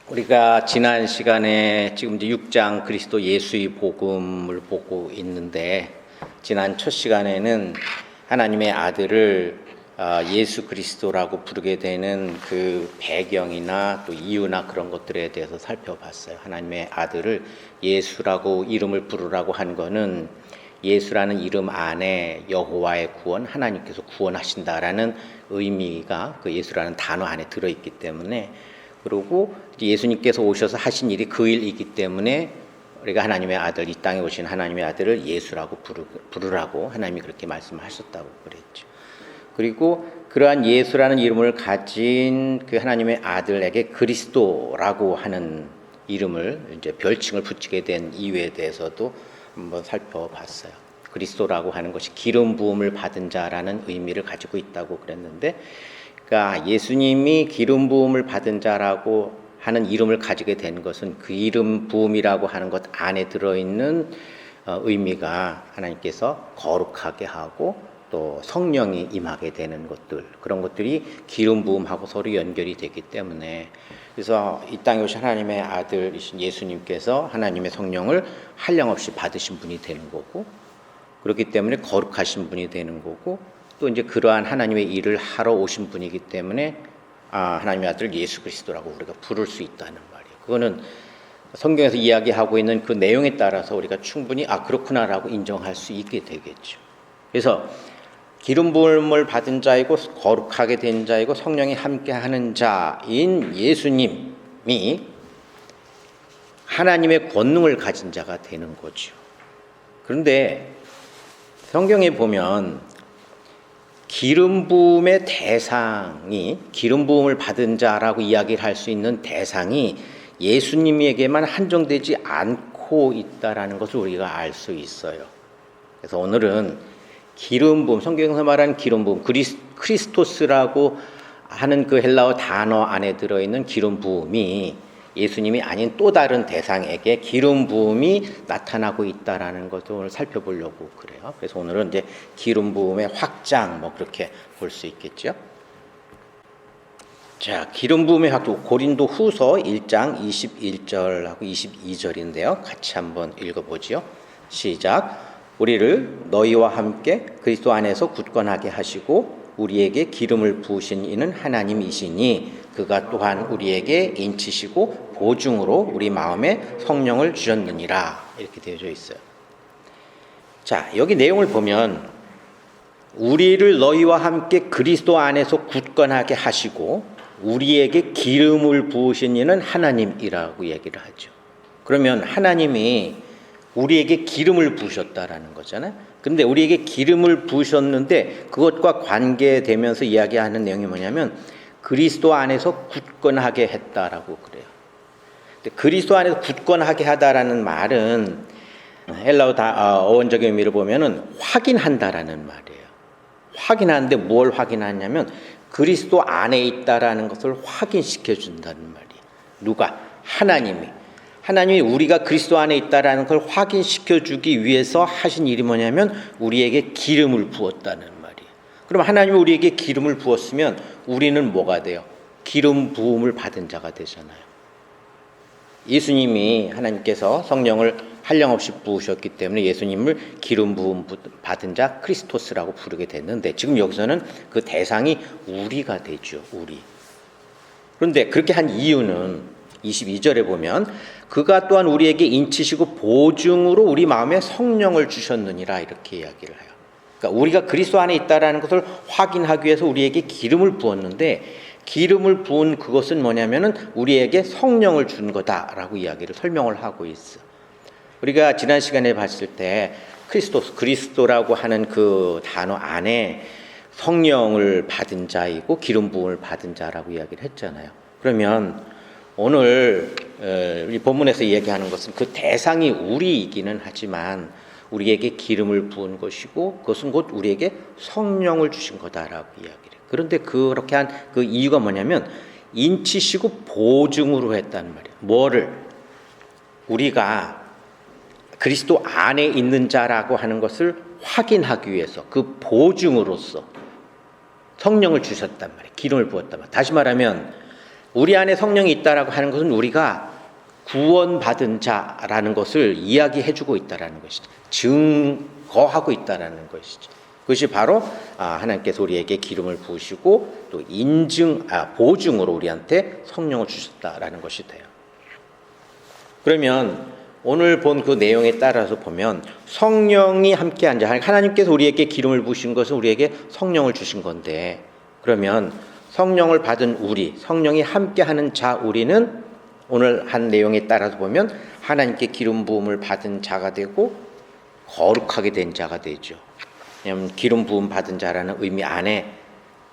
우리가 지난 시간에 지금 이제 6장 그리스도 예수의 복음을 보고 있는데, 지난 첫 시간에는 하나님의 아들을 예수 그리스도라고 부르게 되는 그 배경이나 또 이유나 그런 것들에 대해서 살펴봤어요. 하나님의 아들을 예수라고 이름을 부르라고 한 거는 예수라는 이름 안에 여호와의 구원, 하나님께서 구원하신다라는 의미가 그 예수라는 단어 안에 들어있기 때문에, 그리고 예수님께서 오셔서 하신 일이 그 일이기 때문에 우리가 하나님의 아들, 이 땅에 오신 하나님의 아들을 예수라고 부르라고 하나님이 그렇게 말씀하셨다고 그랬죠. 그리고 그러한 예수라는 이름을 가진 그 하나님의 아들에게 그리스도라고 하는 이름을, 이제 별칭을 붙이게 된 이유에 대해서도 한번 살펴봤어요. 그리스도라고 하는 것이 기름 부음을 받은 자라는 의미를 가지고 있다고 그랬는데, 그러니까 예수님이 기름 부음을 받은 자라고 하는 이름을 가지게 된 것은 그 이름 부음이라고 하는 것 안에 들어있는 의미가 하나님께서 거룩하게 하고 또 성령이 임하게 되는 것들, 그런 것들이 기름 부음하고 서로 연결이 되기 때문에, 그래서 이 땅에 오신 하나님의 아들이신 예수님께서 하나님의 성령을 한량없이 받으신 분이 되는 거고, 그렇기 때문에 거룩하신 분이 되는 거고, 또 이제 그러한 하나님의 일을 하러 오신 분이기 때문에 하나님의 아들 예수 그리스도라고 우리가 부를 수 있다는 말이에요. 그거는 성경에서 이야기하고 있는 그 내용에 따라서 우리가 충분히 그렇구나라고 인정할 수 있게 되겠죠. 그래서 기름 부음을 받은 자이고 거룩하게 된 자이고 성령이 함께하는 자인 예수님이 하나님의 권능을 가진 자가 되는 거죠. 그런데 성경에 보면 기름 부음의 대상이, 기름 부음을 받은 자라고 이야기를 할 수 있는 대상이 예수님에게만 한정되지 않고 있다라는 것을 우리가 알 수 있어요. 그래서 오늘은 기름 부음, 성경에서 말하는 기름 부음, 크리스토스라고 하는 그 헬라어 단어 안에 들어있는 기름 부음이 예수님이 아닌 또 다른 대상에게 기름 부음이 나타나고 있다라는 것을 오늘 살펴보려고 그래요. 그래서 오늘은 이제 기름 부음의 확장, 그렇게 볼 수 있겠죠. 자, 기름 부음의 확장, 고린도 후서 1장 21절하고 22절인데요. 같이 한번 읽어보지요. 시작. 우리를 너희와 함께 그리스도 안에서 굳건하게 하시고 우리에게 기름을 부으신 이는 하나님이시니 그가 또한 우리에게 인치시고 보증으로 우리 마음에 성령을 주셨느니라. 이렇게 되어져 있어요. 자, 여기 내용을 보면 우리를 너희와 함께 그리스도 안에서 굳건하게 하시고 우리에게 기름을 부으신 이는 하나님이라고 얘기를 하죠. 그러면 하나님이 우리에게 기름을 부으셨다라는 거잖아요. 그런데 우리에게 기름을 부으셨는데 그것과 관계되면서 이야기하는 내용이 뭐냐면 그리스도 안에서 굳건하게 했다라고 그래요. 그리스도 안에서 굳건하게 하다라는 말은 헬라어 어원적인 의미를 보면은 확인한다라는 말이에요. 확인하는데 뭘 확인하냐면 그리스도 안에 있다라는 것을 확인시켜 준다는 말이에요. 누가? 하나님이 우리가 그리스도 안에 있다라는 걸 확인시켜 주기 위해서 하신 일이 뭐냐면 우리에게 기름을 부었다는 말이에요. 그럼 하나님이 우리에게 기름을 부었으면 우리는 뭐가 돼요? 기름 부음을 받은 자가 되잖아요. 예수님이 하나님께서 성령을 한량없이 부으셨기 때문에 예수님을 기름 부음 받은 자 크리스토스라고 부르게 됐는데, 지금 여기서는 그 대상이 우리가 되죠. 우리. 그런데 그렇게 한 이유는 22절에 보면 그가 또한 우리에게 인치시고 보증으로 우리 마음에 성령을 주셨느니라, 이렇게 이야기를 해요. 그러니까 우리가 그리스도 안에 있다라는 것을 확인하기 위해서 우리에게 기름을 부었는데, 기름을 부은 그것은 뭐냐면은 우리에게 성령을 준 거다라고 이야기를 설명을 하고 있어. 우리가 지난 시간에 봤을 때 그리스도라고 하는 그 단어 안에 성령을 받은 자이고 기름 부음을 받은 자라고 이야기를 했잖아요. 그러면 오늘 우리 본문에서 얘기하는 것은 그 대상이 우리이기는 하지만 우리에게 기름을 부은 것이고 그것은 곧 우리에게 성령을 주신 거다라고 이야기를 해요. 그런데 그렇게 한 그 이유가 뭐냐면 인치시고 보증으로 했다는 말이에요. 뭐를? 우리가 그리스도 안에 있는 자라고 하는 것을 확인하기 위해서 그 보증으로서 성령을 주셨단 말이에요. 기름을 부었단 말이에요. 다시 말하면 우리 안에 성령이 있다라고 하는 것은 우리가 구원받은 자라는 것을 이야기해주고 있다라는 것이죠. 증거하고 있다라는 것이죠. 그것이 바로 하나님께서 우리에게 기름을 부으시고 또 보증으로 우리한테 성령을 주셨다라는 것이 돼요. 그러면 오늘 본 그 내용에 따라서 보면 성령이 함께한 자, 하나님께서 우리에게 기름을 부으신 것은 우리에게 성령을 주신 건데, 그러면 성령을 받은 우리, 성령이 함께하는 자 우리는 오늘 한 내용에 따라서 보면 하나님께 기름 부음을 받은 자가 되고 거룩하게 된 자가 되죠. 왜냐하면 기름 부음 받은 자라는 의미 안에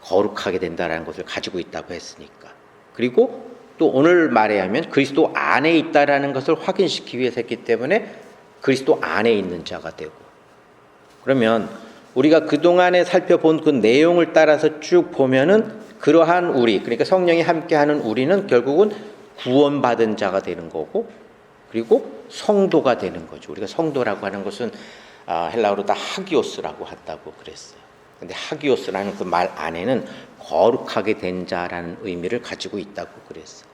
거룩하게 된다라는 것을 가지고 있다고 했으니까. 그리고 또 오늘 말에 하면 그리스도 안에 있다라는 것을 확인시키기 위해서 했기 때문에 그리스도 안에 있는 자가 되고, 그러면 우리가 그동안에 살펴본 그 내용을 따라서 쭉 보면은 그러한 우리, 그러니까 성령이 함께하는 우리는 결국은 구원받은 자가 되는 거고, 그리고 성도가 되는 거죠. 우리가 성도라고 하는 것은 헬라어로 다 하기오스라고 한다고 그랬어요. 근데 하기오스라는 그 말 안에는 거룩하게 된 자라는 의미를 가지고 있다고 그랬어요.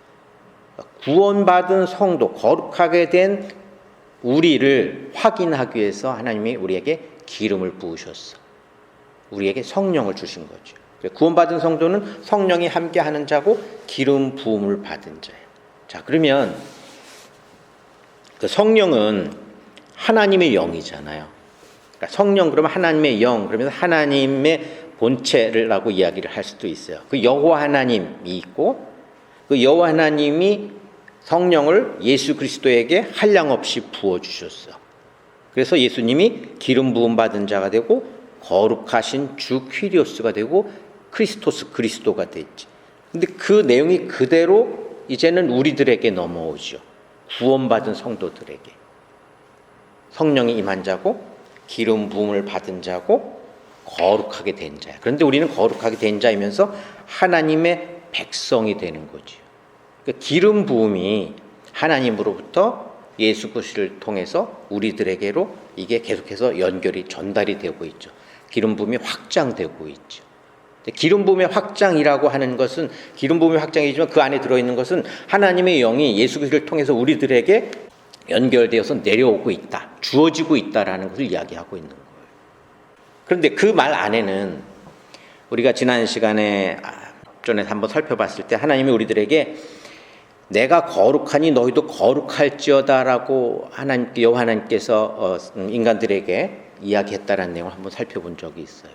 구원받은 성도, 거룩하게 된 우리를 확인하기 위해서 하나님이 우리에게 기름을 부으셨어. 우리에게 성령을 주신 거죠. 구원받은 성도는 성령이 함께하는 자고 기름 부음을 받은 자예요. 자, 그러면 그 성령은 하나님의 영이잖아요. 그러니까 성령 그러면 하나님의 영, 그러면서 하나님의 본체라고 이야기를 할 수도 있어요. 그 여호와 하나님이 있고, 그 여호와 하나님이 성령을 예수 그리스도에게 한량없이 부어주셨어. 그래서 예수님이 기름 부음 받은 자가 되고 거룩하신 주 퀴리오스가 되고 크리스토스 그리스도가 됐지. 근데 그 내용이 그대로 이제는 우리들에게 넘어오죠. 구원받은 성도들에게. 성령이 임한 자고 기름 부음을 받은 자고 거룩하게 된 자야. 그런데 우리는 거룩하게 된 자이면서 하나님의 백성이 되는 거죠. 그러니까 기름 부음이 하나님으로부터 예수 그리스도를 통해서 우리들에게로 이게 계속해서 연결이 전달이 되고 있죠. 기름 부음이 확장되고 있죠. 기름 부음의 확장이라고 하는 것은 기름 부음의 확장이지만 그 안에 들어있는 것은 하나님의 영이 예수 그리스도를 통해서 우리들에게 연결되어서 내려오고 있다, 주어지고 있다라는 것을 이야기하고 있는 거예요. 그런데 그 말 안에는 우리가 지난 시간에 전에 한번 살펴봤을 때 하나님이 우리들에게 내가 거룩하니 너희도 거룩할지어다라고 여호와 하나님께서 인간들에게 이야기했다라는 내용을 한번 살펴본 적이 있어요.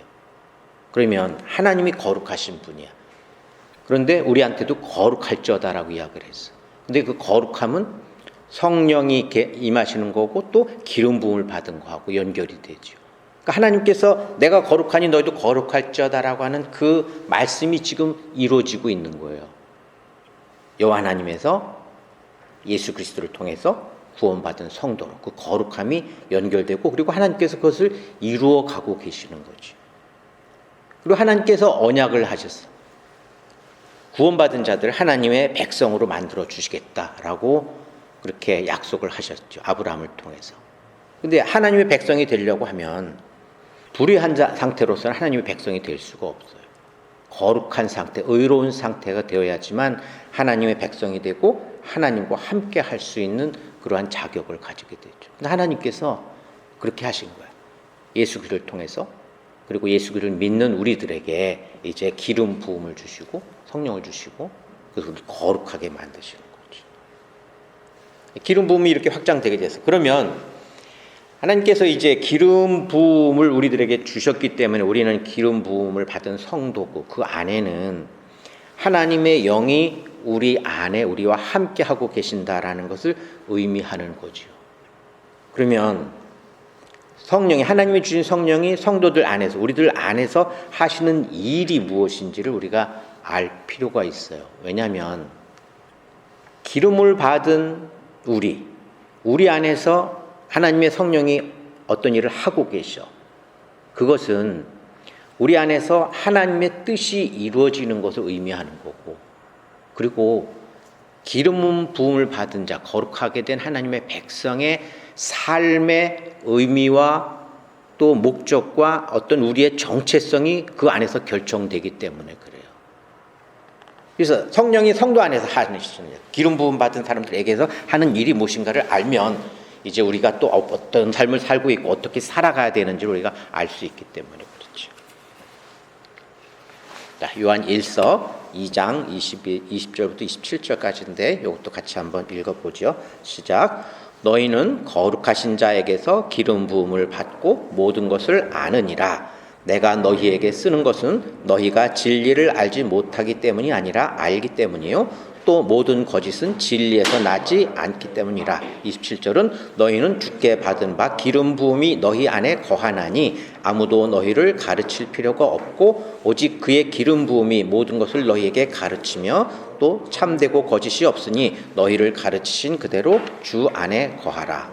그러면 하나님이 거룩하신 분이야. 그런데 우리한테도 거룩할지어다라고 이야기를 했어. 근데 그 거룩함은 성령이 임하시는 거고 또 기름 부음을 받은 거하고 연결이 되죠. 그러니까 하나님께서 내가 거룩하니 너희도 거룩할지어다라고 하는 그 말씀이 지금 이루어지고 있는 거예요. 여호와 하나님에서 예수 그리스도를 통해서 구원받은 성도로 그 거룩함이 연결되고, 그리고 하나님께서 그것을 이루어 가고 계시는 거죠. 그리고 하나님께서 언약을 하셨어. 구원받은 자들 하나님의 백성으로 만들어 주시겠다라고 그렇게 약속을 하셨죠. 아브라함을 통해서. 근데 하나님의 백성이 되려고 하면 불의한 상태로서는 하나님의 백성이 될 수가 없어요. 거룩한 상태, 의로운 상태가 되어야지만 하나님의 백성이 되고 하나님과 함께 할 수 있는 그러한 자격을 가지게 되죠. 근데 하나님께서 그렇게 하신 거예요. 예수 그리스도를 통해서, 그리고 예수 그리스도를 믿는 우리들에게 이제 기름 부음을 주시고 성령을 주시고 그래서 우리를 거룩하게 만드시는 거죠. 기름 부음이 이렇게 확장되게 돼서, 그러면 하나님께서 이제 기름 부음을 우리들에게 주셨기 때문에 우리는 기름 부음을 받은 성도고, 그 안에는 하나님의 영이 우리 안에 우리와 함께 하고 계신다라는 것을 의미하는 거죠. 그러면 성령이, 하나님이 주신 성령이 성도들 안에서, 우리들 안에서 하시는 일이 무엇인지를 우리가 알 필요가 있어요. 왜냐하면 기름을 받은 우리 안에서 하나님의 성령이 어떤 일을 하고 계셔. 그것은 우리 안에서 하나님의 뜻이 이루어지는 것을 의미하는 거고, 그리고 기름 부음을 받은 자, 거룩하게 된 하나님의 백성의 삶의 의미와 또 목적과 어떤 우리의 정체성이 그 안에서 결정되기 때문에 그래요. 그래서 성령이 성도 안에서 하는 일이에요. 기름 부음 받은 사람들에게서 하는 일이 무엇인가를 알면 이제 우리가 또 어떤 삶을 살고 있고 어떻게 살아가야 되는지 우리가 알 수 있기 때문에 그렇죠. 자, 요한 1서 2장 20절부터 27절까지인데 이것도 같이 한번 읽어보죠. 시작. 너희는 거룩하신 자에게서 기름 부음을 받고 모든 것을 아느니라. 내가 너희에게 쓰는 것은 너희가 진리를 알지 못하기 때문이 아니라 알기 때문이요. 또 모든 거짓은 진리에서 나지 않기 때문이라. 27절은 너희는 주께 받은 바 기름 부음이 너희 안에 거하나니 아무도 너희를 가르칠 필요가 없고 오직 그의 기름 부음이 모든 것을 너희에게 가르치며 또 참되고 거짓이 없으니 너희를 가르치신 그대로 주 안에 거하라.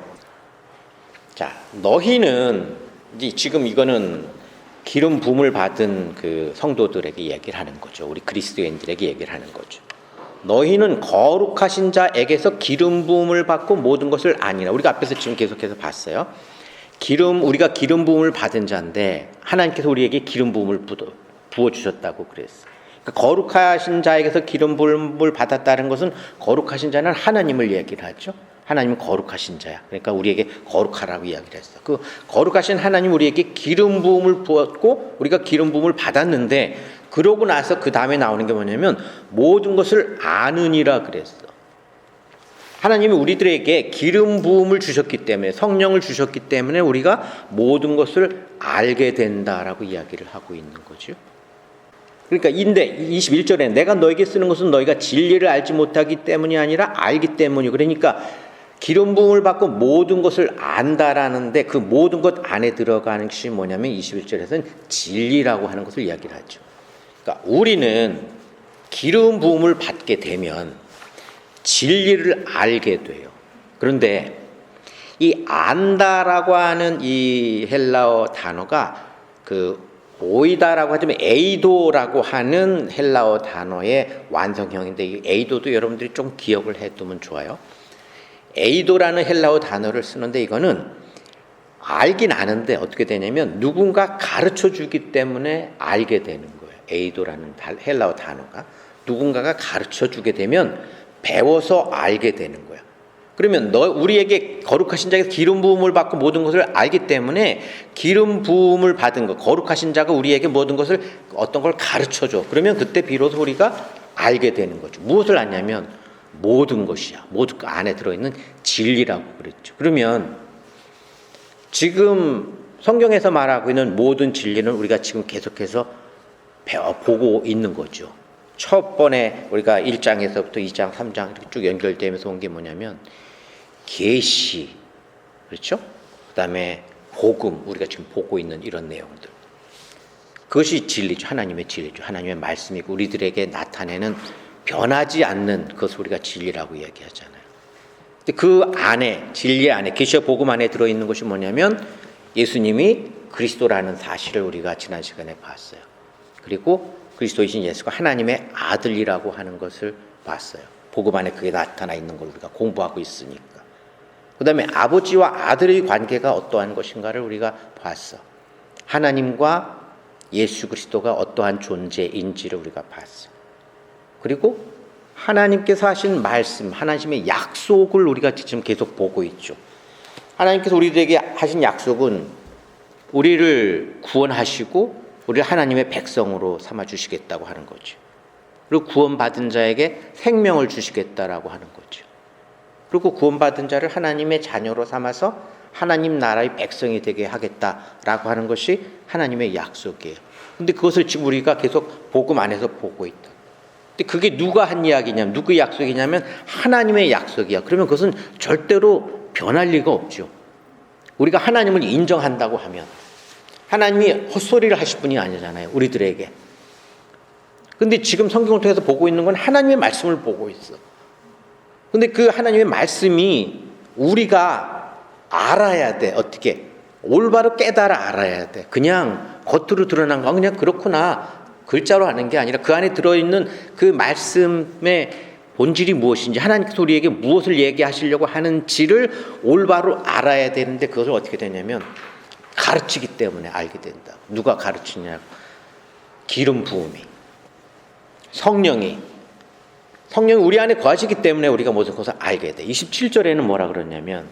자, 너희는 지금 이거는 기름 부음을 받은 그 성도들에게 얘기를 하는 거죠. 우리 그리스도인들에게 얘기를 하는 거죠. 너희는 거룩하신 자에게서 기름 부음을 받고 모든 것을 아니라. 우리가 앞에서 지금 계속해서 봤어요. 우리가 기름 부음을 받은 자인데 하나님께서 우리에게 기름 부음을 부어 주셨다고 그랬어요. 그러니까 거룩하신 자에게서 기름 부음을 받았다는 것은 거룩하신 자는 하나님을 얘기를 하죠. 하나님은 거룩하신 자야. 그러니까 우리에게 거룩하라고 이야기를 했어. 그 거룩하신 하나님 우리에게 기름 부음을 부었고 우리가 기름 부음을 받았는데 그러고 나서 그 다음에 나오는 게 뭐냐면 모든 것을 아느니라 그랬어. 하나님이 우리들에게 기름 부음을 주셨기 때문에 성령을 주셨기 때문에 우리가 모든 것을 알게 된다라고 이야기를 하고 있는 거죠. 그러니까 21절에 내가 너에게 쓰는 것은 너희가 진리를 알지 못하기 때문이 아니라 알기 때문이고 그러니까 기름 부음을 받고 모든 것을 안다라는데 그 모든 것 안에 들어가는 것이 뭐냐면 21절에서는 진리라고 하는 것을 이야기를 하죠. 그러니까 우리는 기름 부음을 받게 되면 진리를 알게 돼요. 그런데 이 안다라고 하는 이 헬라어 단어가 그 오이다라고 하자면 에이도라고 하는 헬라어 단어의 완성형인데 이 에이도도 여러분들이 좀 기억을 해두면 좋아요. 에이도라는 헬라어 단어를 쓰는데 이거는 알긴 아는데 어떻게 되냐면 누군가 가르쳐 주기 때문에 알게 되는 거예요. 에이도라는 헬라어 단어가 누군가가 가르쳐 주게 되면 배워서 알게 되는 거야. 그러면 우리에게 거룩하신 자에게서 기름 부음을 받고 모든 것을 알기 때문에 기름 부음을 받은 것, 거룩하신 자가 우리에게 모든 것을 어떤 걸 가르쳐 줘. 그러면 그때 비로소 우리가 알게 되는 거죠. 무엇을 아냐면 모든 것이야. 모든 그 안에 들어있는 진리라고 그랬죠. 그러면 지금 성경에서 말하고 있는 모든 진리는 우리가 지금 계속해서 보고 있는 거죠. 첫 번에 우리가 1장에서부터 2장, 3장 이렇게 쭉 연결되면서 온 게 뭐냐면 계시, 그렇죠? 그다음에 복음, 우리가 지금 보고 있는 이런 내용들. 그것이 진리죠. 하나님의 진리죠. 하나님의 말씀이고 우리들에게 나타내는 변하지 않는 그것을 우리가 진리라고 이야기하잖아요. 근데 그 안에 진리 안에 계시와 복음 안에 들어있는 것이 뭐냐면 예수님이 그리스도라는 사실을 우리가 지난 시간에 봤어요. 그리고 그리스도이신 예수가 하나님의 아들이라고 하는 것을 봤어요. 복음 안에 그게 나타나 있는 걸 우리가 공부하고 있으니까. 그 다음에 아버지와 아들의 관계가 어떠한 것인가를 우리가 봤어. 하나님과 예수 그리스도가 어떠한 존재인지를 우리가 봤어. 그리고 하나님께서 하신 말씀, 하나님의 약속을 우리가 지금 계속 보고 있죠. 하나님께서 우리들에게 하신 약속은 우리를 구원하시고 우리를 하나님의 백성으로 삼아주시겠다고 하는 거죠. 그리고 구원받은 자에게 생명을 주시겠다라고 하는 거죠. 그리고 구원받은 자를 하나님의 자녀로 삼아서 하나님 나라의 백성이 되게 하겠다라고 하는 것이 하나님의 약속이에요. 근데 그것을 지금 우리가 계속 복음 안에서 보고 있다. 근데 그게 누가 한 이야기냐면 누구의 약속이냐면 하나님의 약속이야. 그러면 그것은 절대로 변할 리가 없죠. 우리가 하나님을 인정한다고 하면 하나님이 헛소리를 하실 분이 아니잖아요. 우리들에게. 근데 지금 성경을 통해서 보고 있는 건 하나님의 말씀을 보고 있어. 근데 그 하나님의 말씀이 우리가 알아야 돼. 어떻게? 올바로 깨달아 알아야 돼. 그냥 겉으로 드러난 건 그냥 그렇구나. 글자로 하는 게 아니라 그 안에 들어있는 그 말씀의 본질이 무엇인지 하나님께서 우리에게 무엇을 얘기하시려고 하는지를 올바로 알아야 되는데 그것을 어떻게 되냐면 가르치기 때문에 알게 된다. 누가 가르치냐고. 기름 부음이. 성령이 성령이 우리 안에 거하시기 때문에 우리가 모든 것을 알게 돼. 27절에는 뭐라 그러냐면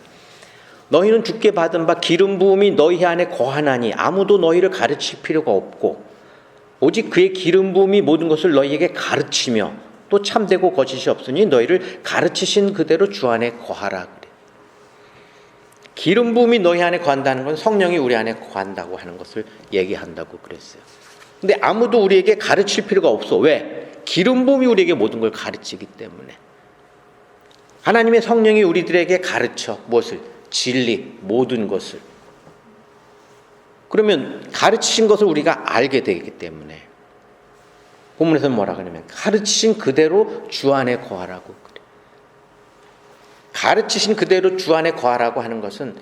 너희는 주께 받은 바 기름 부음이 너희 안에 거하나니 아무도 너희를 가르칠 필요가 없고 오직 그의 기름 부음이 모든 것을 너희에게 가르치며 또 참되고 거짓이 없으니 너희를 가르치신 그대로 주 안에 거하라 그래. 기름 부음이 너희 안에 거한다는 건 성령이 우리 안에 거한다고 하는 것을 얘기한다고 그랬어요. 근데 아무도 우리에게 가르칠 필요가 없어. 왜? 기름 부음이 우리에게 모든 걸 가르치기 때문에. 하나님의 성령이 우리들에게 가르쳐. 무엇을? 진리, 모든 것을. 그러면 가르치신 것을 우리가 알게 되기 때문에 본문에서는 뭐라 그러냐면 가르치신 그대로 주 안에 거하라고 그래. 가르치신 그대로 주 안에 거하라고 하는 것은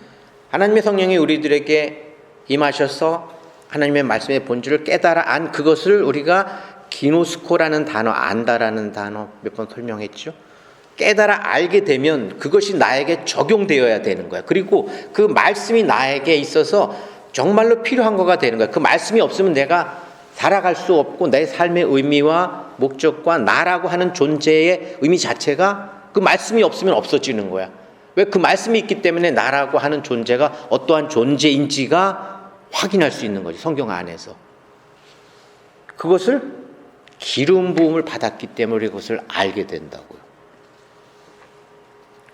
하나님의 성령이 우리들에게 임하셔서 하나님의 말씀의 본질을 깨달아 안 그것을 우리가 기노스코라는 단어, 안다라는 단어 몇 번 설명했죠. 깨달아 알게 되면 그것이 나에게 적용되어야 되는 거야. 그리고 그 말씀이 나에게 있어서 정말로 필요한 거가 되는 거야. 그 말씀이 없으면 내가 살아갈 수 없고 내 삶의 의미와 목적과 나라고 하는 존재의 의미 자체가 그 말씀이 없으면 없어지는 거야. 왜? 그 말씀이 있기 때문에 나라고 하는 존재가 어떠한 존재인지가 확인할 수 있는 거지. 성경 안에서. 그것을 기름 부음을 받았기 때문에 그것을 알게 된다고요.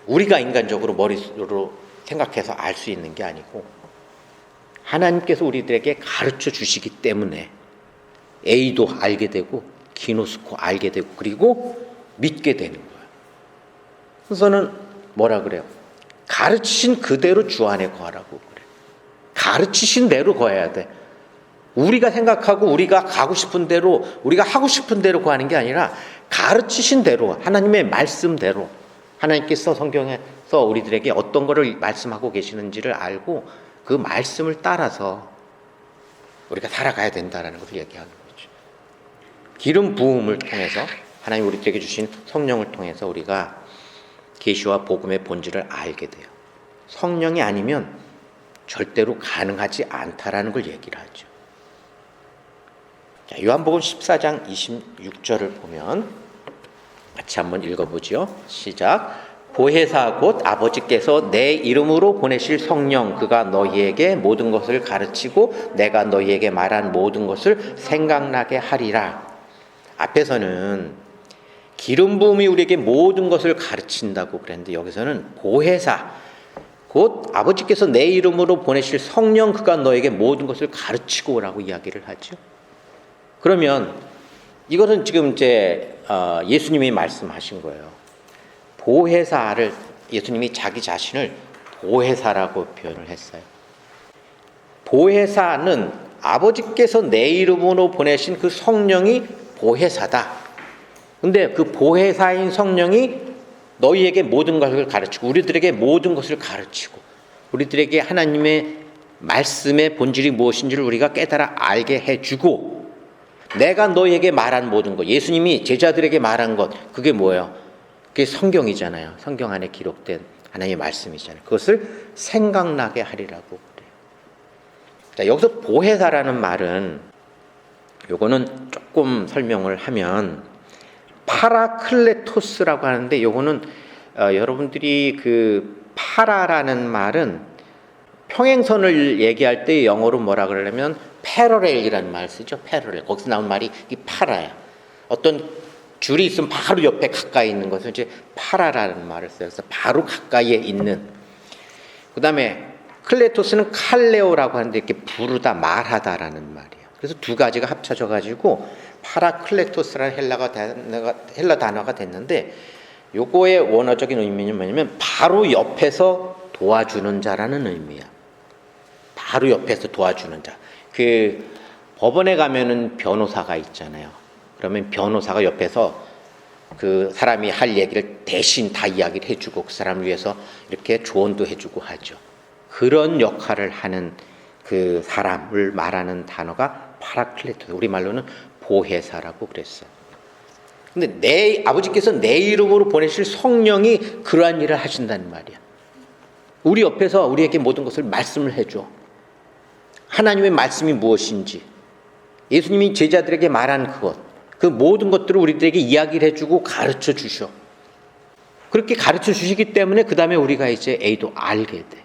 우리가 인간적으로 머릿속으로 생각해서 알 수 있는 게 아니고 하나님께서 우리들에게 가르쳐 주시기 때문에 A도 알게 되고 기노스코 알게 되고 그리고 믿게 되는 거예요. 그래서는 뭐라 그래요? 가르치신 그대로 주 안에 거하라고 그래. 가르치신 대로 거해야 돼. 우리가 생각하고 우리가 가고 싶은 대로 우리가 하고 싶은 대로 거하는 게 아니라 가르치신 대로 하나님의 말씀대로 하나님께서 성경에서 우리들에게 어떤 것을 말씀하고 계시는지를 알고 그 말씀을 따라서 우리가 살아가야 된다는 것을 얘기하는 거죠. 기름 부음을 통해서 하나님 우리들에게 주신 성령을 통해서 우리가 계시와 복음의 본질을 알게 돼요. 성령이 아니면 절대로 가능하지 않다라는 걸 얘기를 하죠. 자, 요한복음 14장 26절을 보면 같이 한번 읽어보죠. 시작. 보혜사 곧 아버지께서 내 이름으로 보내실 성령 그가 너희에게 모든 것을 가르치고 내가 너희에게 말한 모든 것을 생각나게 하리라. 앞에서는 기름 부음이 우리에게 모든 것을 가르친다고 그랬는데 여기서는 보혜사 곧 아버지께서 내 이름으로 보내실 성령 그가 너에게 모든 것을 가르치고 오라고 이야기를 하죠. 그러면 이것은 지금 이제 예수님이 말씀하신 거예요. 보혜사를 예수님이 자기 자신을 보혜사라고 표현을 했어요. 보혜사는 아버지께서 내 이름으로 보내신 그 성령이 보혜사다. 근데 그 보혜사인 성령이 너희에게 모든 것을 가르치고 우리들에게 모든 것을 가르치고 우리들에게 하나님의 말씀의 본질이 무엇인지를 우리가 깨달아 알게 해주고 내가 너희에게 말한 모든 것, 예수님이 제자들에게 말한 것, 그게 뭐예요? 그게 성경이잖아요. 성경 안에 기록된 하나님의 말씀이잖아요. 그것을 생각나게 하리라고 그래요. 자, 여기서 보혜사라는 말은 요거는 조금 설명을 하면 파라클레토스라고 하는데 요거는 여러분들이 그 파라라는 말은 평행선을 얘기할 때 영어로 뭐라 그러냐면 패러렐이라는 말을 쓰죠. 패러렐. 거기서 나온 말이 이 파라야. 어떤 줄이 있으면 바로 옆에 가까이 있는 것을 이제 파라라는 말을 써요. 그래서 바로 가까이에 있는. 그 다음에 클레토스는 칼레오라고 하는데 이렇게 부르다 말하다라는 말이에요. 그래서 두 가지가 합쳐져 가지고 파라클레토스라는 헬라 단어가 됐는데 요거의 원어적인 의미는 뭐냐면 바로 옆에서 도와주는 자라는 의미야. 바로 옆에서 도와주는 자. 그 법원에 가면은 변호사가 있잖아요. 그러면 변호사가 옆에서 그 사람이 할 얘기를 대신 다 이야기를 해주고 그 사람을 위해서 이렇게 조언도 해주고 하죠. 그런 역할을 하는 그 사람을 말하는 단어가 파라클레토스. 우리말로는 보혜사라고 그랬어요. 근데 내 아버지께서 내 이름으로 보내실 성령이 그러한 일을 하신다는 말이야. 우리 옆에서 우리에게 모든 것을 말씀을 해줘. 하나님의 말씀이 무엇인지 예수님이 제자들에게 말한 그것 그 모든 것들을 우리들에게 이야기를 해주고 가르쳐 주셔. 그렇게 가르쳐 주시기 때문에 그 다음에 우리가 이제 A도 알게 돼.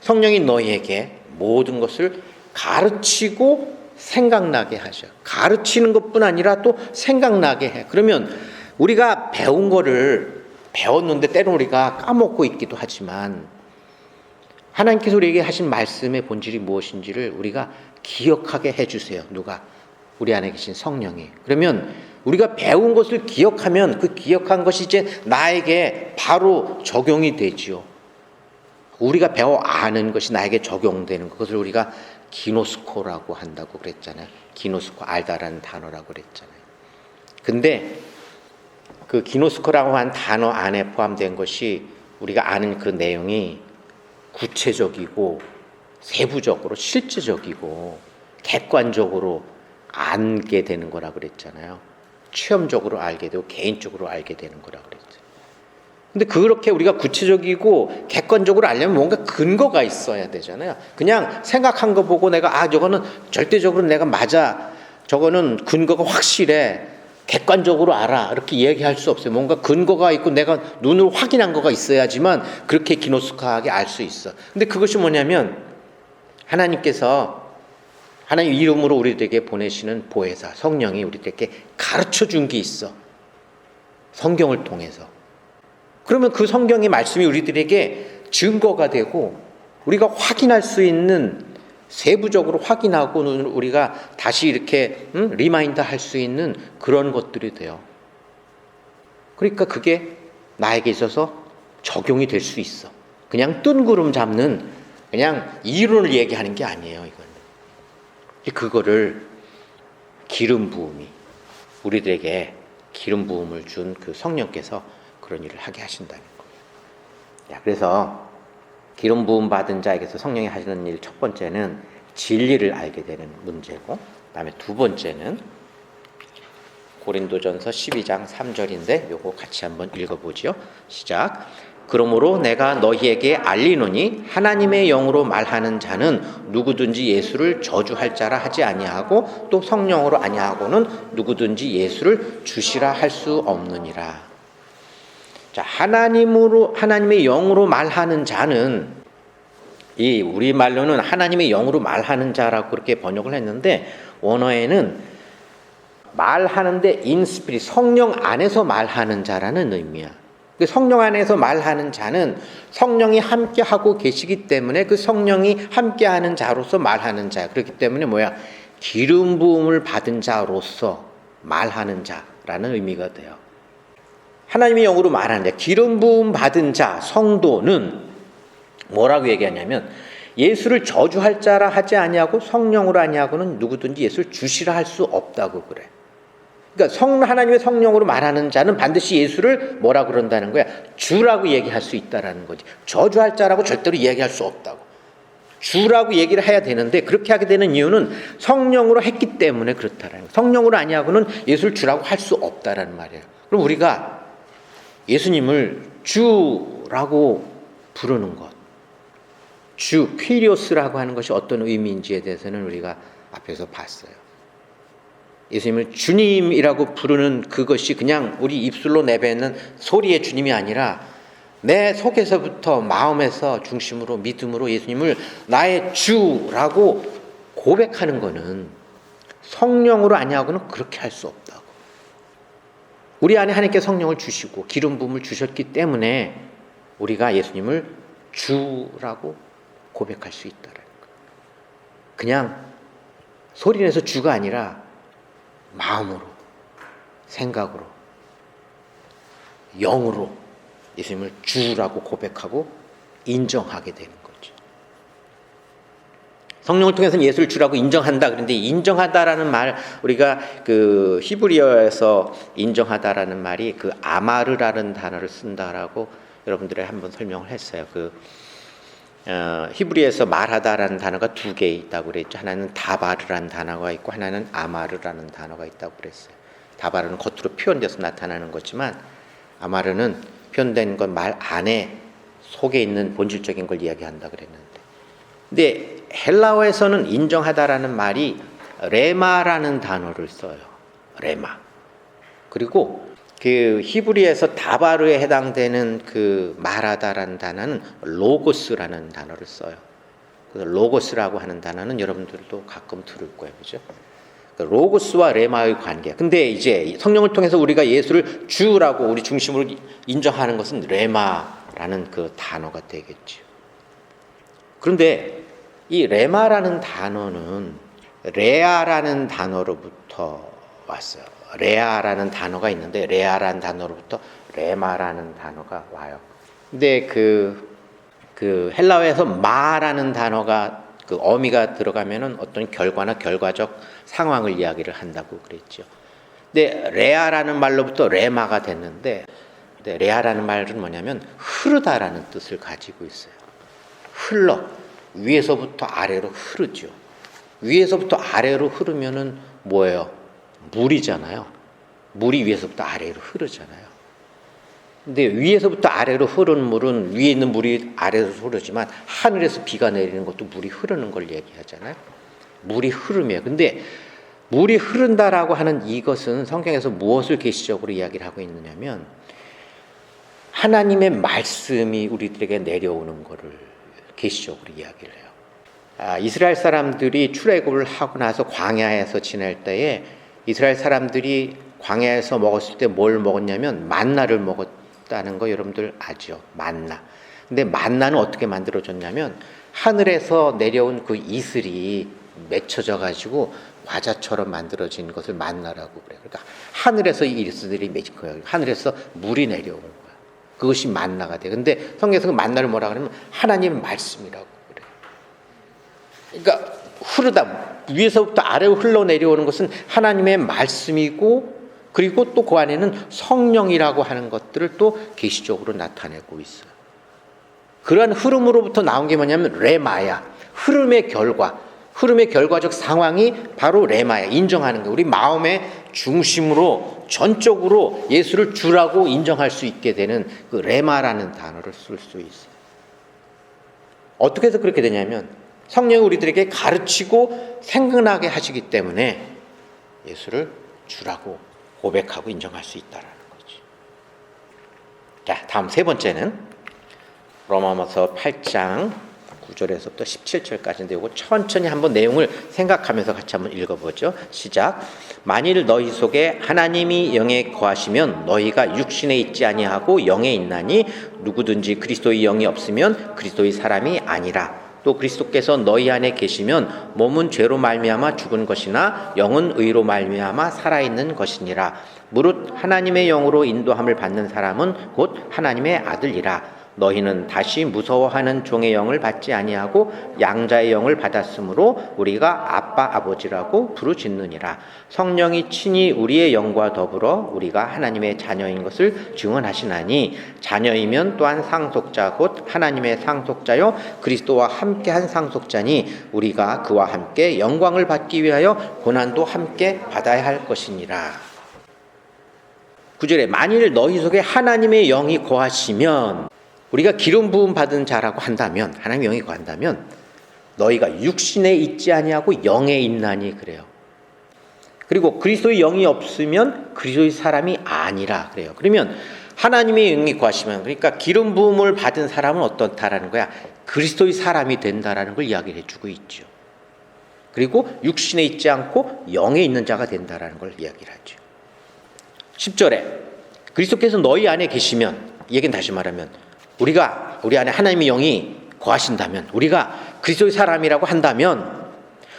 성령이 너희에게 모든 것을 가르치고 생각나게 하셔. 가르치는 것뿐 아니라 또 생각나게 해. 그러면 우리가 배운 거를 배웠는데 때로는 우리가 까먹고 있기도 하지만 하나님께서 우리에게 하신 말씀의 본질이 무엇인지를 우리가 기억하게 해주세요. 누가? 우리 안에 계신 성령이. 그러면 우리가 배운 것을 기억하면 그 기억한 것이 이제 나에게 바로 적용이 되지요. 우리가 배워 아는 것이 나에게 적용되는 것을 우리가 기노스코라고 한다고 그랬잖아요. 기노스코, 알다라는 단어라고 그랬잖아요. 근데 그 기노스코라고 한 단어 안에 포함된 것이 우리가 아는 그 내용이 구체적이고 세부적으로 실제적이고 객관적으로 알게 되는 거라고 그랬잖아요. 체험적으로 알게 되고 개인적으로 알게 되는 거라고 그랬죠. 근데 그렇게 우리가 구체적이고 객관적으로 알려면 뭔가 근거가 있어야 되잖아요. 그냥 생각한 거 보고 내가 저거는 절대적으로 내가 맞아, 저거는 근거가 확실해, 객관적으로 알아, 이렇게 얘기할 수 없어요. 뭔가 근거가 있고 내가 눈으로 확인한 거가 있어야지만 그렇게 기노스코하게 알 수 있어. 근데 그것이 뭐냐면 하나님께서 하나님 이름으로 우리들에게 보내시는 보혜사 성령이 우리들에게 가르쳐 준 게 있어. 성경을 통해서. 그러면 그 성경의 말씀이 우리들에게 증거가 되고 우리가 확인할 수 있는, 세부적으로 확인하고 우리가 다시 이렇게 리마인드 할 수 있는 그런 것들이 돼요. 그러니까 그게 나에게 있어서 적용이 될 수 있어. 그냥 뜬구름 잡는 그냥 이론을 얘기하는 게 아니에요. 이건 그거를 기름 부음이, 우리들에게 기름 부음을 준 그 성령께서 그런 일을 하게 하신다는 거예요. 그래서 기름 부음 받은 자에게서 성령이 하시는 일, 첫 번째는 진리를 알게 되는 문제고, 그다음에 두 번째는 고린도전서 12장 3절인데 요거 같이 한번 읽어보죠. 시작. 그러므로 내가 너희에게 알리노니 하나님의 영으로 말하는 자는 누구든지 예수를 저주할 자라 하지 아니하고 또 성령으로 아니하고는 누구든지 예수를 주시라 할 수 없느니라. 자, 하나님의 영으로 말하는 자는, 이 우리말로는 하나님의 영으로 말하는 자라고 그렇게 번역을 했는데 원어에는 말하는데 인스피릿, 성령 안에서 말하는 자라는 의미야. 성령 안에서 말하는 자는 성령이 함께하고 계시기 때문에 그 성령이 함께하는 자로서 말하는 자야. 그렇기 때문에 기름 부음을 받은 자로서 말하는 자라는 의미가 돼요. 하나님의 영으로 말하는 자, 기름 부음 받은 자, 성도는 뭐라고 얘기하냐면 예수를 저주할 자라 하지 아니하고 성령으로 아니하고는 누구든지 예수를 주시라 할 수 없다고 그래. 그러니까 하나님의 성령으로 말하는 자는 반드시 예수를 뭐라 그런다는 거야? 주라고 얘기할 수 있다라는 거지. 저주할 자라고 절대로 얘기할 수 없다고. 주라고 얘기를 해야 되는데 그렇게 하게 되는 이유는 성령으로 했기 때문에 그렇다라는 거야. 성령으로 아니하고는 예수를 주라고 할 수 없다라는 말이에요. 그럼 우리가 예수님을 주라고 부르는 것, 주, 퀴리오스라고 하는 것이 어떤 의미인지에 대해서는 우리가 앞에서 봤어요. 예수님을 주님이라고 부르는 그것이 그냥 우리 입술로 내뱉는 소리의 주님이 아니라 내 속에서부터, 마음에서, 중심으로, 믿음으로 예수님을 나의 주라고 고백하는 것은 성령으로 아니하고는 그렇게 할 수 없다고. 우리 안에 하나님께 성령을 주시고 기름 부음을 주셨기 때문에 우리가 예수님을 주라고 고백할 수 있다는 거예요. 그냥 소리내서 주가 아니라 마음으로, 생각으로, 영으로 예수님을 주라고 고백하고 인정하게 되는 거죠. 성령을 통해서는 예수를 주라고 인정한다. 그런데 인정하다라는 말, 우리가 그 히브리어에서 인정하다라는 말이 그 아마르라는 단어를 쓴다라고 여러분들에 한번 설명을 했어요. 히브리에서 말하다라는 단어가 두 개 있다고 그랬죠. 하나는 다바르라는 단어가 있고 하나는 아마르라는 단어가 있다고 그랬어요. 다바르는 겉으로 표현돼서 나타나는 거지만 아마르는 표현된 건 말 안에 속에 있는 본질적인 걸 이야기한다 그랬는데, 근데 헬라어에서는 인정하다라는 말이 레마라는 단어를 써요. 레마. 그리고 그 히브리에서 다바르에 해당되는 그 말하다라는 단어는 로고스라는 단어를 써요. 그래서 로고스라고 하는 단어는 여러분들도 가끔 들을 거예요, 그죠? 로고스와 레마의 관계. 근데 이제 성령을 통해서 우리가 예수를 주라고 우리 중심으로 인정하는 것은 레마라는 그 단어가 되겠죠. 그런데 이 레마라는 단어는 레아라는 단어로부터 왔어요. 레아라는 단어가 있는데 레아라는 단어로부터 레마라는 단어가 와요. 근데 그 헬라어에서 마라는 단어가 그 어미가 들어가면은 어떤 결과나 결과적 상황을 이야기를 한다고 그랬죠. 근데 레아라는 말로부터 레마가 됐는데, 레아라는 말은 뭐냐면 흐르다라는 뜻을 가지고 있어요. 흘러 위에서부터 아래로 흐르죠. 위에서부터 아래로 흐르면은 뭐예요? 물이잖아요. 물이 위에서부터 아래로 흐르잖아요. 근데 위에서부터 아래로 흐르는 물은 위에 있는 물이 아래로 흐르지만 하늘에서 비가 내리는 것도 물이 흐르는 걸 얘기하잖아요. 물이 흐름이에요. 근데 물이 흐른다라고 하는 이것은 성경에서 무엇을 계시적으로 이야기를 하고 있느냐면 하나님의 말씀이 우리들에게 내려오는 것을 계시적으로 이야기를 해요. 이스라엘 사람들이 출애굽을 하고 나서 광야에서 지낼 때에 이스라엘 사람들이 광야에서 먹었을 때 뭘 먹었냐면 만나를 먹었다는 거 여러분들 아죠? 만나. 근데 만나는 어떻게 만들어졌냐면 하늘에서 내려온 그 이슬이 맺혀져 가지고 과자처럼 만들어진 것을 만나라고 그래요. 그러니까 하늘에서 이 이슬들이 맺힌 거예요. 하늘에서 물이 내려오는 거예요. 그것이 만나가 돼요. 근데 성경에서 그 만나를 뭐라 그러면 하나님의 말씀이라고 그래요. 그러니까 흐르다 위에서부터 아래로 흘러내려오는 것은 하나님의 말씀이고 그리고 또 그 안에는 성령이라고 하는 것들을 또 계시적으로 나타내고 있어요. 그러한 흐름으로부터 나온 게 뭐냐면 레마야. 흐름의 결과적 상황이 바로 레마야. 인정하는 거예요. 우리 마음의 중심으로 전적으로 예수를 주라고 인정할 수 있게 되는 그 레마라는 단어를 쓸 수 있어요. 어떻게 해서 그렇게 되냐면 성령이 우리들에게 가르치고 생각나게 하시기 때문에 예수를 주라고 고백하고 인정할 수 있다는 거지. 자, 다음 세 번째는 로마서 8장 9절에서부터 17절까지인데 이거 천천히 한번 내용을 생각하면서 같이 한번 읽어보죠. 시작. 만일 너희 속에 하나님이 영에 거하시면 너희가 육신에 있지 아니하고 영에 있나니 누구든지 그리스도의 영이 없으면 그리스도의 사람이 아니라. 또 그리스도께서 너희 안에 계시면 몸은 죄로 말미암아 죽은 것이나 영은 의로 말미암아 살아있는 것이니라. 무릇 하나님의 영으로 인도함을 받는 사람은 곧 하나님의 아들이라. 너희는 다시 무서워하는 종의 영을 받지 아니하고 양자의 영을 받았으므로 우리가 아빠 아버지라고 부르짖느니라. 성령이 친히 우리의 영과 더불어 우리가 하나님의 자녀인 것을 증언하시나니 자녀이면 또한 상속자 곧 하나님의 상속자요 그리스도와 함께한 상속자니 우리가 그와 함께 영광을 받기 위하여 고난도 함께 받아야 할 것이니라. 9절에 만일 너희 속에 하나님의 영이 거하시면 우리가 기름 부음 받은 자라고 한다면 하나님의 영이 거한다면 너희가 육신에 있지 아니하고 영에 있나니 그래요. 그리고 그리스도의 영이 없으면 그리스도의 사람이 아니라 그래요. 그러면 하나님의 영이 거하시면 그러니까 기름 부음을 받은 사람은 어떻다라는 거야? 그리스도의 사람이 된다라는 걸 이야기를 해주고 있죠. 그리고 육신에 있지 않고 영에 있는 자가 된다라는 걸 이야기를 하죠. 10절에 그리스도께서 너희 안에 계시면 얘기는 다시 말하면 우리 안에 하나님의 영이 거하신다면 우리가 그리스도의 사람이라고 한다면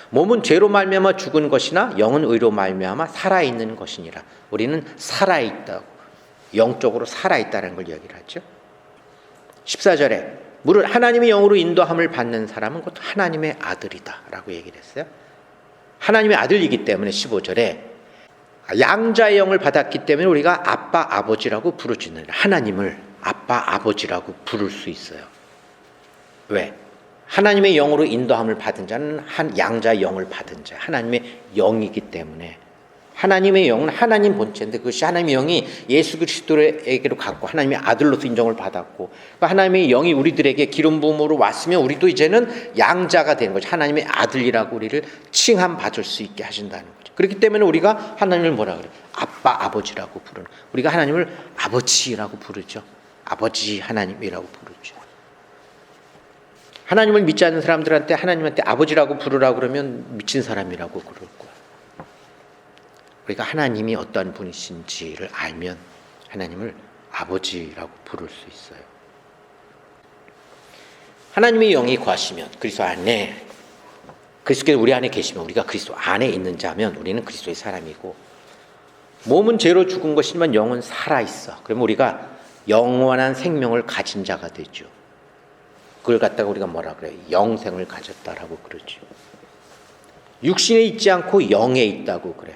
몸은 죄로 말미암아 죽은 것이나 영은 의로 말미암아 살아있는 것이니라. 우리는 살아있다고 영적으로 살아있다는 걸 이야기를 하죠. 14절에 무릇 하나님의 영으로 인도함을 받는 사람은 곧 하나님의 아들이다 라고 얘기를 했어요. 하나님의 아들이기 때문에 15절에 양자의 영을 받았기 때문에 우리가 아빠 아버지라고 부르짖느니라. 하나님을 아빠 아버지라고 부를 수 있어요. 왜? 하나님의 영으로 인도함을 받은 자는 양자의 영을 받은 자, 하나님의 영이기 때문에 하나님의 영은 하나님 본체인데 그것이 하나님의 영이 예수 그리스도에게로 갔고 하나님의 아들로서 인정을 받았고 그러니까 하나님의 영이 우리들에게 기름 부음으로 왔으면 우리도 이제는 양자가 되는 거죠. 하나님의 아들이라고 우리를 칭함 받을 수 있게 하신다는 거죠. 그렇기 때문에 우리가 하나님을 뭐라 그래요? 아빠, 아버지라고 부르는. 우리가 하나님을 아버지라고 부르죠. 아버지 하나님이라고 부르죠. 하나님을 믿지 않는 사람들한테 하나님한테 아버지라고 부르라고 그러면 미친 사람이라고 그럴 거야. 우리가 하나님이 어떤 분이신지를 알면 하나님을 아버지라고 부를 수 있어요. 하나님의 영이 거하시면 그리스도 안에, 그리스도께서 우리 안에 계시면, 우리가 그리스도 안에 있는 자면 우리는 그리스도의 사람이고, 몸은 죄로 죽은 것이지만 영은 살아있어. 그러면 우리가 영원한 생명을 가진 자가 되죠. 그걸 갖다가 우리가 뭐라 그래요? 영생을 가졌다라고 그러죠. 육신에 있지 않고 영에 있다고 그래.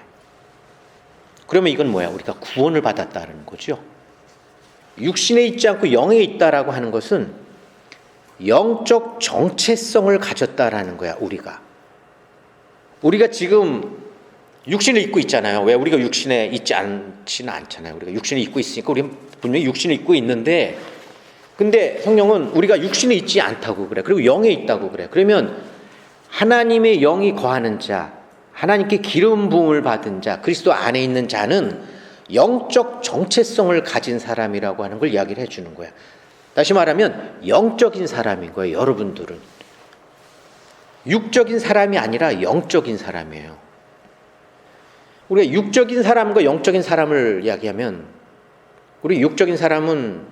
그러면 이건 뭐야? 우리가 구원을 받았다는 거죠. 육신에 있지 않고 영에 있다라고 하는 것은 영적 정체성을 가졌다라는 거야. 우리가 지금 육신을 입고 있잖아요. 왜? 우리가 육신에 있지 않지는 않잖아요. 우리가 육신을 입고 있으니까 우리는 분명히 육신을 입고 있는데, 근데 성령은 우리가 육신에 있지 않다고 그래. 그리고 영에 있다고 그래. 그러면 하나님의 영이 거하는 자, 하나님께 기름 부음을 받은 자, 그리스도 안에 있는 자는 영적 정체성을 가진 사람이라고 하는 걸 이야기를 해주는 거야. 다시 말하면 영적인 사람인 거예요. 여러분들은 육적인 사람이 아니라 영적인 사람이에요. 우리가 육적인 사람과 영적인 사람을 이야기하면, 우리 육적인 사람은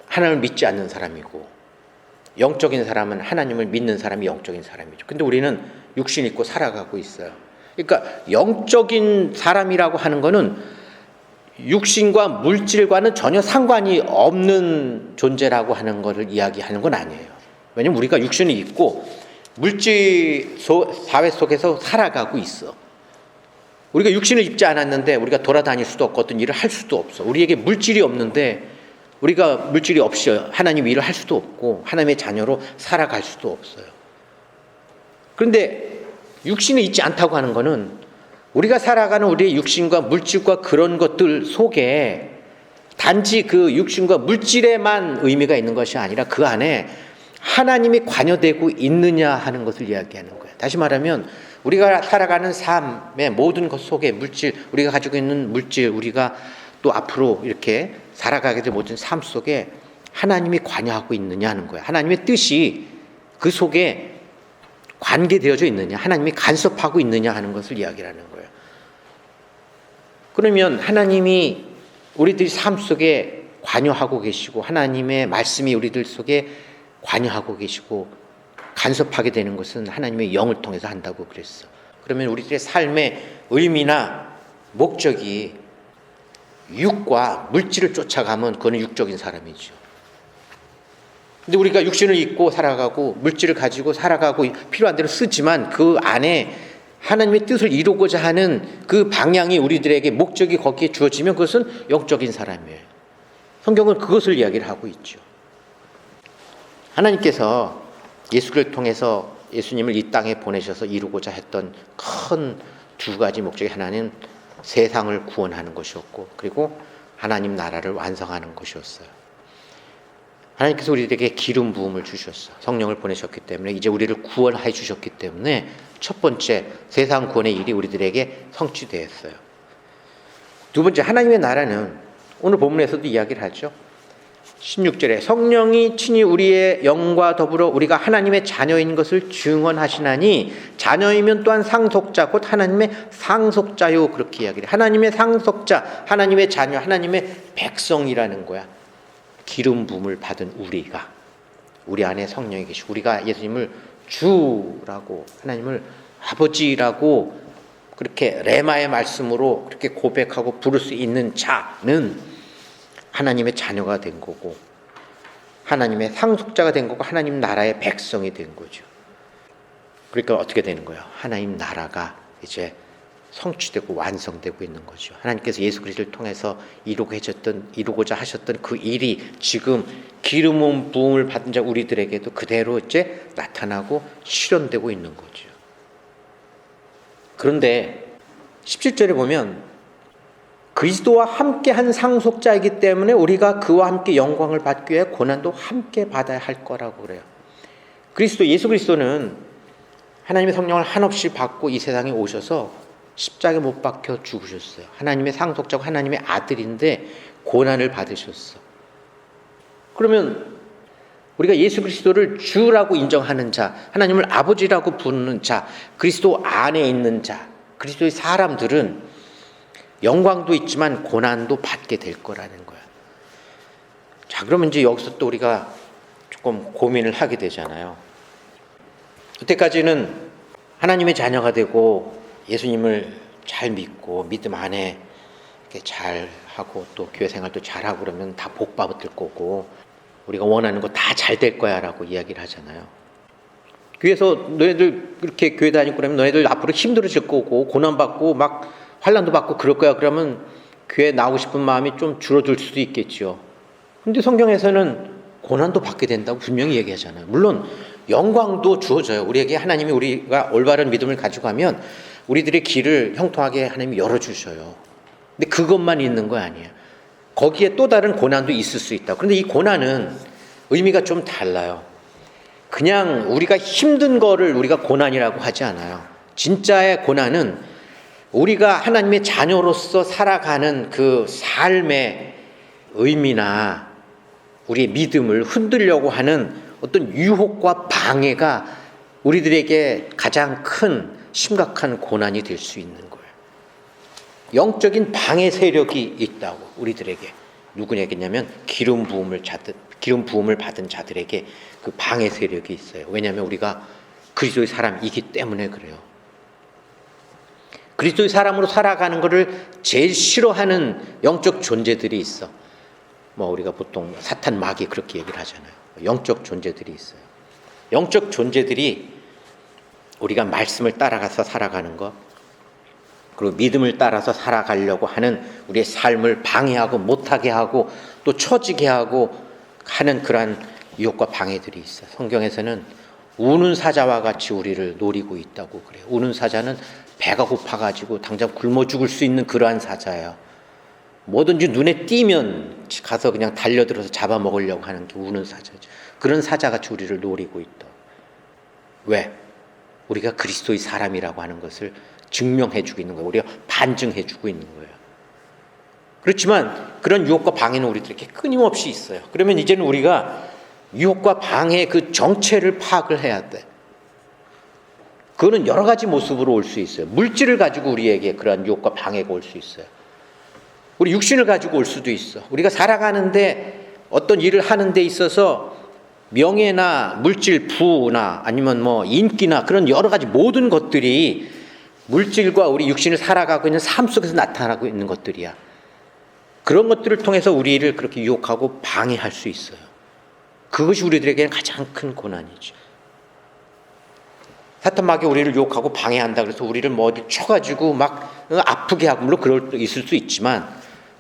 하나님을 믿지 않는 사람이고, 영적인 사람은 하나님을 믿는 사람이 영적인 사람이죠. 근데 우리는 육신 있고 살아가고 있어요. 그러니까 영적인 사람이라고 하는 거는 육신과 물질과는 전혀 상관이 없는 존재라고 하는 것을 이야기하는 건 아니에요. 왜냐하면 우리가 육신이 있고 물질 사회 속에서 살아가고 있어. 우리가 육신을 입지 않았는데 우리가 돌아다닐 수도 없고 어떤 일을 할 수도 없어. 우리에게 물질이 없는데 우리가 물질이 없이 하나님 일을 할 수도 없고 하나님의 자녀로 살아갈 수도 없어요. 그런데 육신에 있지 않다고 하는 것은 우리가 살아가는 우리의 육신과 물질과 그런 것들 속에 단지 그 육신과 물질에만 의미가 있는 것이 아니라 그 안에 하나님이 관여되고 있느냐 하는 것을 이야기하는 거예요. 다시 말하면 우리가 살아가는 삶의 모든 것 속에 물질, 우리가 가지고 있는 물질, 우리가 또 앞으로 이렇게 살아가게 될 모든 삶 속에 하나님이 관여하고 있느냐 하는 거예요. 하나님의 뜻이 그 속에 관계되어져 있느냐, 하나님이 간섭하고 있느냐 하는 것을 이야기하는 거예요. 그러면 하나님이 우리들의 삶 속에 관여하고 계시고 하나님의 말씀이 우리들 속에 관여하고 계시고 간섭하게 되는 것은 하나님의 영을 통해서 한다고 그랬어. 그러면 우리들의 삶의 의미나 목적이 육과 물질을 쫓아가면 그거는 육적인 사람이죠. 근데 우리가 육신을 입고 살아가고 물질을 가지고 살아가고 필요한 대로 쓰지만 그 안에 하나님의 뜻을 이루고자 하는 그 방향이 우리들에게 목적이 거기에 주어지면 그것은 영적인 사람이에요. 성경은 그것을 이야기를 하고 있죠. 하나님께서 예수를 통해서 예수님을 이 땅에 보내셔서 이루고자 했던 큰 두 가지 목적이, 하나는 세상을 구원하는 것이었고 그리고 하나님 나라를 완성하는 것이었어요. 하나님께서 우리들에게 기름 부음을 주셨어. 성령을 보내셨기 때문에 이제 우리를 구원해 주셨기 때문에 첫 번째 세상 구원의 일이 우리들에게 성취되었어요. 두 번째, 하나님의 나라는 오늘 본문에서도 이야기를 하죠. 16절에 성령이 친히 우리의 영과 더불어 우리가 하나님의 자녀인 것을 증언하시나니, 자녀이면 또한 상속자 곧 하나님의 상속자요, 그렇게 이야기를 해요. 하나님의 상속자, 하나님의 자녀, 하나님의 백성이라는 거야. 기름 부음을 받은 우리가, 우리 안에 성령이 계시고 우리가 예수님을 주라고, 하나님을 아버지라고 그렇게 레마의 말씀으로 그렇게 고백하고 부를 수 있는 자는 하나님의 자녀가 된 거고 하나님의 상속자가 된 거고 하나님 나라의 백성이 된 거죠. 그러니까 어떻게 되는 거예요? 하나님 나라가 이제 성취되고 완성되고 있는 거죠. 하나님께서 예수 그리스도를 통해서 이루고자 하셨던 그 일이 지금 기름 부음을 받은 자 우리들에게도 그대로 이제 나타나고 실현되고 있는 거죠. 그런데 17절에 보면 그리스도와 함께 한 상속자이기 때문에 우리가 그와 함께 영광을 받기 위해 고난도 함께 받아야 할 거라고 그래요. 예수 그리스도는 하나님의 성령을 한없이 받고 이 세상에 오셔서 십자가에 못 박혀 죽으셨어요. 하나님의 상속자고 하나님의 아들인데 고난을 받으셨어. 그러면 우리가 예수 그리스도를 주라고 인정하는 자, 하나님을 아버지라고 부르는 자, 그리스도 안에 있는 자, 그리스도의 사람들은 영광도 있지만 고난도 받게 될 거라는 거야. 자, 그러면 이제 여기서 또 우리가 조금 고민을 하게 되잖아요. 그때까지는 하나님의 자녀가 되고 예수님을 잘 믿고 믿음 안에 이렇게 잘 하고 또 교회 생활도 잘 하고 그러면 다 복 받을 거고 우리가 원하는 거 다 잘 될 거야라고 이야기를 하잖아요. 교회에서 너희들 이렇게 교회 다니고 그러면 너희들 앞으로 힘들어질 거고 고난 받고 막 환난도 받고 그럴 거야. 그러면 교회 나오고 싶은 마음이 좀 줄어들 수도 있겠죠. 근데 성경에서는 고난도 받게 된다고 분명히 얘기하잖아요. 물론 영광도 주어져요. 우리에게 하나님이 우리가 올바른 믿음을 가지고 가면 우리들의 길을 형통하게 하나님이 열어주셔요. 근데 그것만 있는 거 아니에요. 거기에 또 다른 고난도 있을 수 있다. 그런데 이 고난은 의미가 좀 달라요. 그냥 우리가 힘든 거를 우리가 고난이라고 하지 않아요. 진짜의 고난은 우리가 하나님의 자녀로서 살아가는 그 삶의 의미나 우리의 믿음을 흔들려고 하는 어떤 유혹과 방해가 우리들에게 가장 큰 심각한 고난이 될 수 있는 거예요. 영적인 방해 세력이 있다고 우리들에게. 누구에게냐면 기름 부음을 받은 자들에게 그 방해 세력이 있어요. 왜냐하면 우리가 그리스도의 사람이기 때문에 그래요. 그리스도의 사람으로 살아가는 것을 제일 싫어하는 영적 존재들이 있어. 우리가 보통 사탄 마귀 그렇게 얘기를 하잖아요. 영적 존재들이 있어요. 영적 존재들이 우리가 말씀을 따라가서 살아가는 것, 그리고 믿음을 따라서 살아가려고 하는 우리의 삶을 방해하고 못하게 하고 또 처지게 하고 하는 그러한 유혹과 방해들이 있어요. 성경에서는 우는 사자와 같이 우리를 노리고 있다고 그래요. 우는 사자는 배가 고파가지고 당장 굶어 죽을 수 있는 그러한 사자예요. 뭐든지 눈에 띄면 가서 그냥 달려들어서 잡아먹으려고 하는 게 우는 사자죠. 그런 사자같이 우리를 노리고 있다. 왜? 우리가 그리스도의 사람이라고 하는 것을 증명해주고 있는 거예요. 우리가 반증해주고 있는 거예요. 그렇지만 그런 유혹과 방해는 우리들에게 끊임없이 있어요. 그러면 이제는 우리가 유혹과 방해의 그 정체를 파악을 해야 돼. 그거는 여러 가지 모습으로 올 수 있어요. 물질을 가지고 우리에게 그러한 유혹과 방해가 올 수 있어요. 우리 육신을 가지고 올 수도 있어. 우리가 살아가는데 어떤 일을 하는 데 있어서 명예나 물질, 부나 아니면 인기나 그런 여러 가지 모든 것들이 물질과 우리 육신을 살아가고 있는 삶 속에서 나타나고 있는 것들이야. 그런 것들을 통해서 우리를 그렇게 유혹하고 방해할 수 있어요. 그것이 우리들에게는 가장 큰 고난이죠. 사탄 마귀가 우리를 유혹하고 방해한다 그래서 우리를 어디 쳐가지고 막 아프게 하고, 물론 그럴 수 있을 수 있지만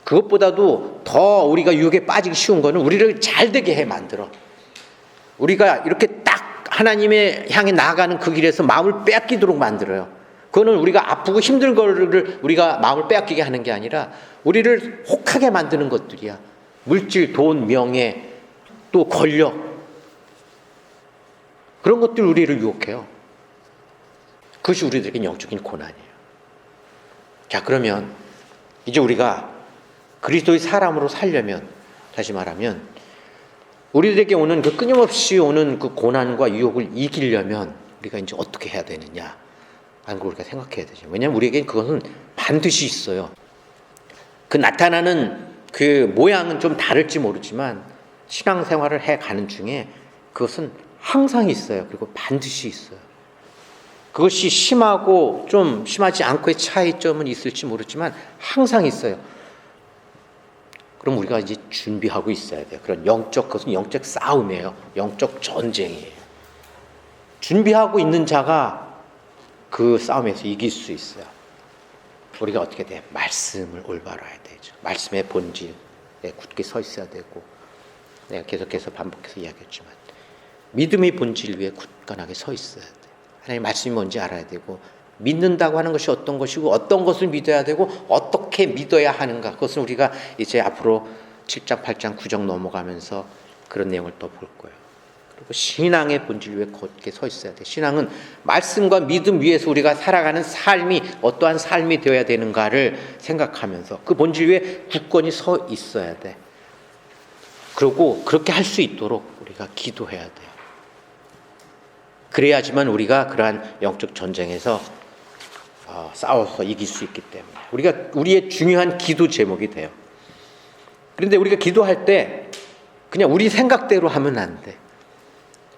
그것보다도 더 우리가 유혹에 빠지기 쉬운 거는 우리를 잘되게 해 만들어. 우리가 이렇게 딱 하나님의 향해 나아가는 그 길에서 마음을 빼앗기도록 만들어요. 그거는 우리가 아프고 힘든 거를 우리가 마음을 빼앗기게 하는 게 아니라 우리를 혹하게 만드는 것들이야. 물질, 돈, 명예, 또 권력, 그런 것들이 우리를 유혹해요. 그것이 우리들에게 영적인 고난이에요. 자, 그러면 이제 우리가 그리스도의 사람으로 살려면, 다시 말하면 우리들에게 오는 그 끊임없이 오는 그 고난과 유혹을 이기려면 우리가 이제 어떻게 해야 되느냐 하는 걸 우리가 생각해야 되죠. 왜냐하면 우리에게 그것은 반드시 있어요. 그 나타나는 그 모양은 좀 다를지 모르지만 신앙생활을 해가는 중에 그것은 항상 있어요. 그리고 반드시 있어요. 그것이 심하고 좀 심하지 않고의 차이점은 있을지 모르지만 항상 있어요. 그럼 우리가 이제 준비하고 있어야 돼요. 그런 그것은 영적 싸움이에요. 영적 전쟁이에요. 준비하고 있는 자가 그 싸움에서 이길 수 있어요. 우리가 어떻게 돼? 말씀을 올바로 해야 되죠. 말씀의 본질에 굳게 서 있어야 되고, 내가 계속해서 반복해서 이야기했지만 믿음의 본질 위에 굳건하게 서 있어야 돼. 하나님 말씀이 뭔지 알아야 되고, 믿는다고 하는 것이 어떤 것이고 어떤 것을 믿어야 되고 어떻게 믿어야 하는가, 그것은 우리가 이제 앞으로 7장, 8장, 9장 넘어가면서 그런 내용을 또 볼 거예요. 그리고 신앙의 본질 위에 굳게 서 있어야 돼. 신앙은 말씀과 믿음 위에서 우리가 살아가는 삶이 어떠한 삶이 되어야 되는가를 생각하면서 그 본질 위에 굳건히 서 있어야 돼. 그리고 그렇게 할 수 있도록 우리가 기도해야 돼요. 그래야지만 우리가 그러한 영적 전쟁에서 싸워서 이길 수 있기 때문에 우리의 중요한 기도 제목이 돼요. 그런데 우리가 기도할 때 그냥 우리 생각대로 하면 안 돼.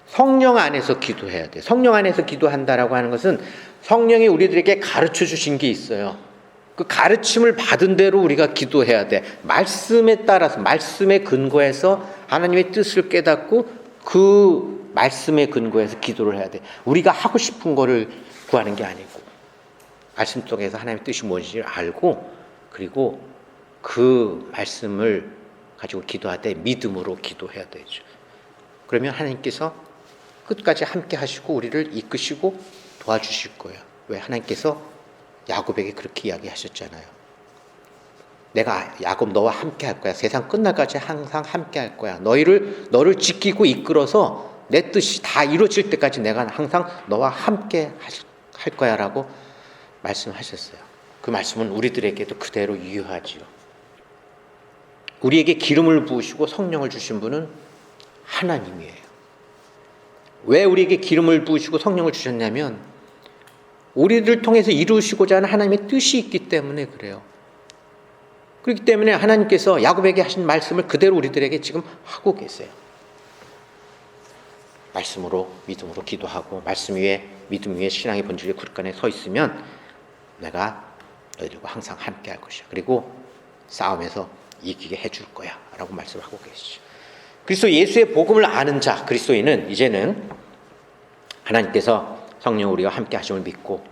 성령 안에서 기도해야 돼. 성령 안에서 기도한다라고 하는 것은 성령이 우리들에게 가르쳐 주신 게 있어요. 그 가르침을 받은 대로 우리가 기도해야 돼. 말씀에 따라서 말씀에 근거해서 하나님의 뜻을 깨닫고 그 말씀에 근거해서 기도를 해야 돼. 우리가 하고 싶은 거를 구하는 게 아니고 말씀 속에서 하나님의 뜻이 무엇인지를 알고 그리고 그 말씀을 가지고 기도할 때 믿음으로 기도해야 되죠. 그러면 하나님께서 끝까지 함께 하시고 우리를 이끄시고 도와주실 거예요. 왜? 하나님께서 야곱에게 그렇게 이야기하셨잖아요. 내가 야곱 너와 함께 할 거야. 세상 끝날까지 항상 함께 할 거야. 너를 지키고 이끌어서 내 뜻이 다 이루어질 때까지 내가 항상 너와 함께 할 거야 라고 말씀하셨어요. 그 말씀은 우리들에게도 그대로 유효하지요. 우리에게 기름을 부으시고 성령을 주신 분은 하나님이에요. 왜 우리에게 기름을 부으시고 성령을 주셨냐면 우리를 통해서 이루시고자 하는 하나님의 뜻이 있기 때문에 그래요. 그렇기 때문에 하나님께서 야곱에게 하신 말씀을 그대로 우리들에게 지금 하고 계세요. 말씀으로 믿음으로 기도하고 말씀 위에 믿음 위에 신앙의 본질이 굳건히 서 있으면 내가 너희들과 항상 함께 할 것이야. 그리고 싸움에서 이기게 해줄 거야 라고 말씀하고 계시죠. 그리스도 예수의 복음을 아는 자 그리스도인은 이제는 하나님께서 성령 우리와 함께 하심을 믿고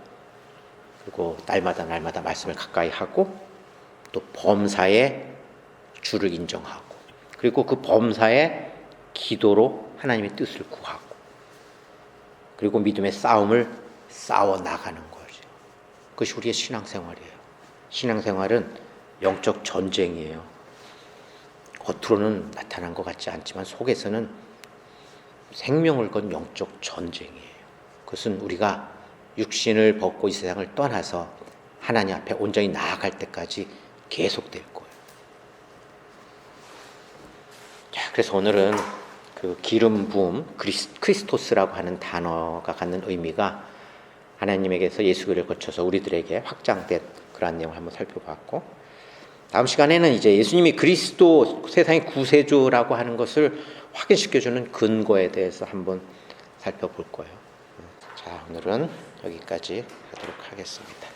그리고 날마다 말씀을 가까이 하고 또 범사의 주를 인정하고 그리고 그 범사의 기도로 하나님의 뜻을 구하고 그리고 믿음의 싸움을 싸워 나가는 거죠. 그것이 우리의 신앙생활이에요. 신앙생활은 영적 전쟁이에요. 겉으로는 나타난 것 같지 않지만 속에서는 생명을 건 영적 전쟁이에요. 그것은 우리가 육신을 벗고 이 세상을 떠나서 하나님 앞에 온전히 나아갈 때까지 계속될 거예요. 자, 그래서 오늘은 그 기름 부음 크리스토스라고 하는 단어가 갖는 의미가 하나님에게서 예수를 거쳐서 우리들에게 확장된 그러한 내용을 한번 살펴봤고 다음 시간에는 이제 예수님이 그리스도 세상의 구세주라고 하는 것을 확인시켜주는 근거에 대해서 한번 살펴볼 거예요. 자, 오늘은 여기까지 하도록 하겠습니다.